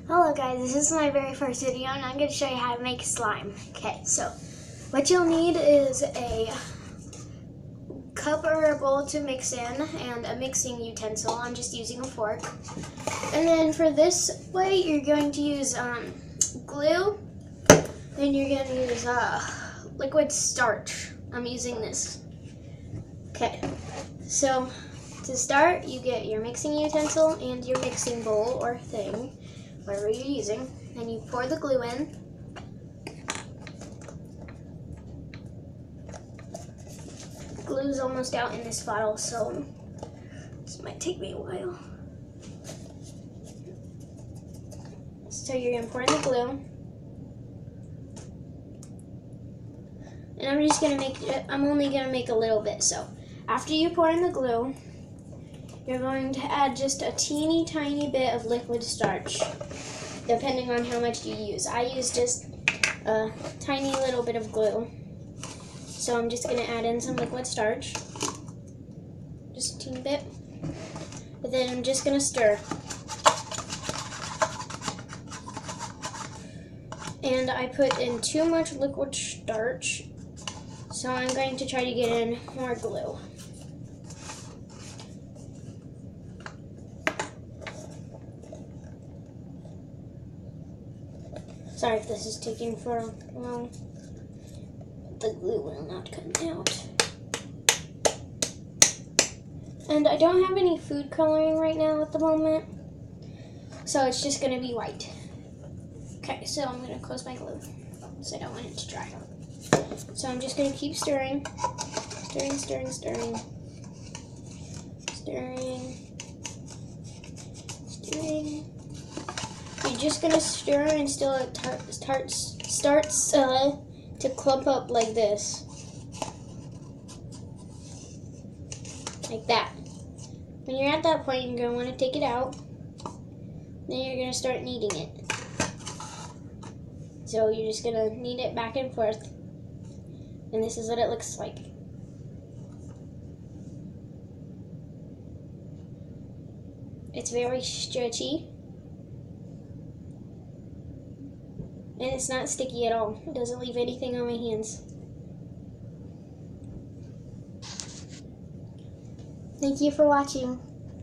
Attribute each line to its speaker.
Speaker 1: Hello guys, this is my very first video and I'm going to show you how to make slime. Okay, so what you'll need is a cup or a bowl to mix in and a mixing utensil. I'm just using a fork. And then for this way, you're going to use glue. Then you're going to use liquid starch. I'm using this. Okay, so to start, you get your mixing utensil and your mixing bowl or thing, whatever you're using. Then you pour the glue in. The glue's almost out in this bottle, so this might take me a while. So you're gonna pour in the glue. And I'm only gonna make a little bit, so after you pour in the glue, you're going to add just a teeny tiny bit of liquid starch, depending on how much you use. I use just a tiny little bit of glue. So I'm just going to add in some liquid starch, just a teeny bit. But then I'm just going to stir. And I put in too much liquid starch, so I'm going to try to get in more glue. Sorry if this is taking for long. The glue will not come out. And I don't have any food coloring right now at the moment, so it's just going to be white. Okay, so I'm going to close my glue because I don't want it to dry. So I'm just going to keep stirring. Stirring, stirring, stirring. Stirring. Stirring. You're just going to stir until it starts to clump up like this. Like that. When you're at that point, you're going to want to take it out. Then you're going to start kneading it. So you're just going to knead it back and forth. And this is what it looks like. It's very stretchy. And it's not sticky at all. It doesn't leave anything on my hands. Thank you for watching.